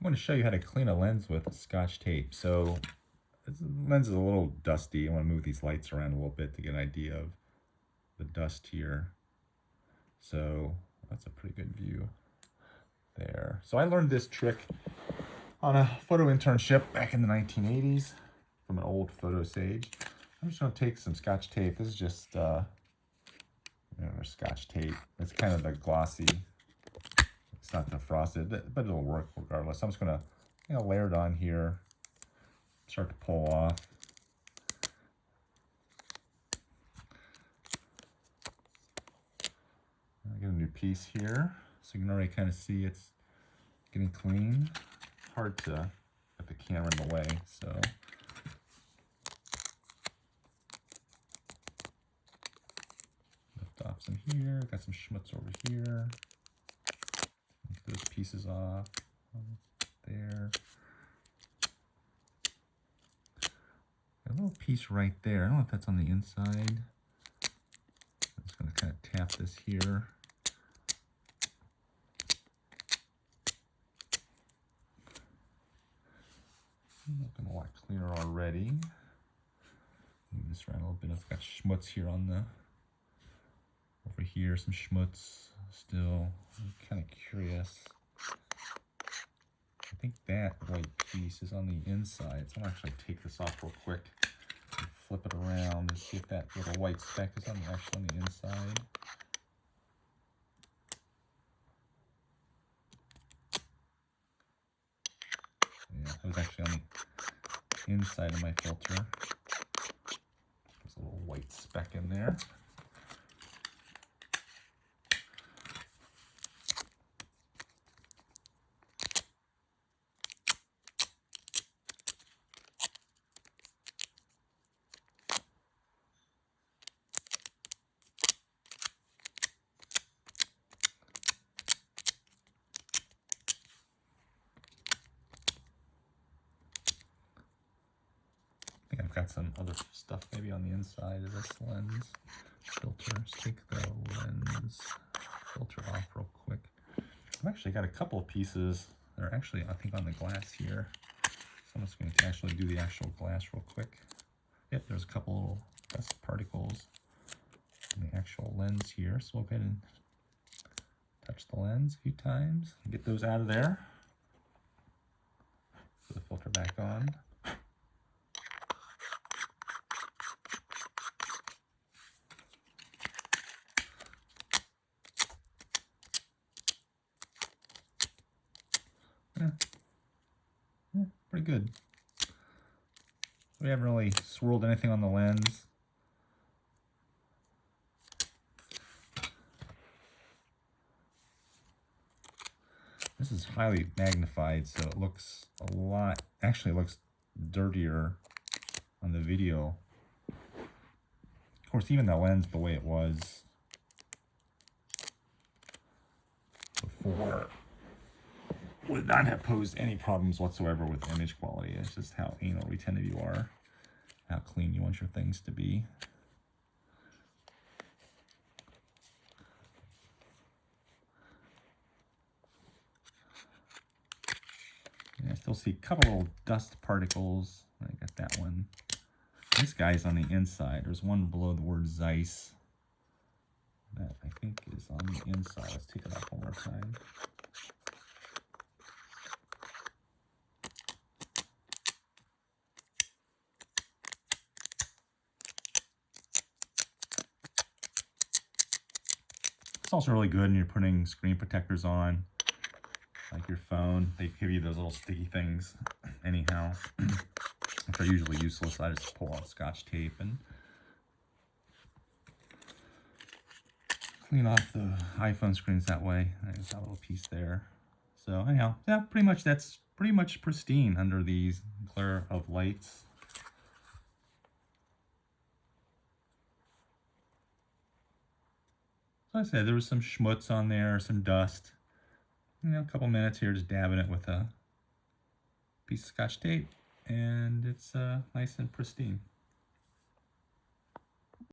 want to show you how to clean a lens with Scotch tape. So this lens is a little dusty. I want to move these lights around a little bit to get an idea of the dust here. So that's a pretty good view there. So I learned this trick on a photo internship back in the 1980s from an old photo sage. I'm just going to take some Scotch tape. This is just Scotch tape. It's kind of the glossy. It's not the frosted, but it'll work regardless. I'm just going to layer it on here, start to pull off. I get a new piece here, so you can already kind of see it's getting clean. Hard to get the camera in the way, so. Lift off some here, got some schmutz over here. Take those pieces off there. Got a little piece right there. I don't know if that's on the inside. I'm just going to kind of tap this here. Looking a lot cleaner already. Move this around a little bit. I've got schmutz here on the, over here, some schmutz still. I'm kind of curious. I think that white piece is on the inside, so I'm actually take this off real quick and flip it around and see if that little white speck is actually on the inside. Yeah, it was actually on the inside of my filter. There's a little white speck in there. I've got some other stuff maybe on the inside of this lens filter. Let's take the lens filter off real quick. I've actually got a couple of pieces that are actually, I think, on the glass here. So I'm just going to actually do the actual glass real quick. Yep, there's a couple little dust particles in the actual lens here. So we'll go ahead and touch the lens a few times and get those out of there. Put the filter back on. Yeah, pretty good. We haven't really swirled anything on the lens. This is highly magnified, so it looks a lot, actually it looks dirtier on the video. Of course, even the lens, the way it was before, would not have posed any problems whatsoever with image quality. It's just how anal retentive you are, how clean you want your things to be. And I still see a couple little dust particles. I got that one. This guy's on the inside. There's one below the word Zeiss that I think is on the inside. Let's take it off one more time. It's also really good when you're putting screen protectors on, like your phone. They give you those little sticky things anyhow, which are usually useless. I just pull out Scotch tape and clean off the iPhone screens that way. There's that little piece there. So anyhow, yeah, that's pretty much pristine under these glare of lights. I said there was some schmutz on there, some dust. A couple minutes here, just dabbing it with a piece of Scotch tape, and it's nice and pristine.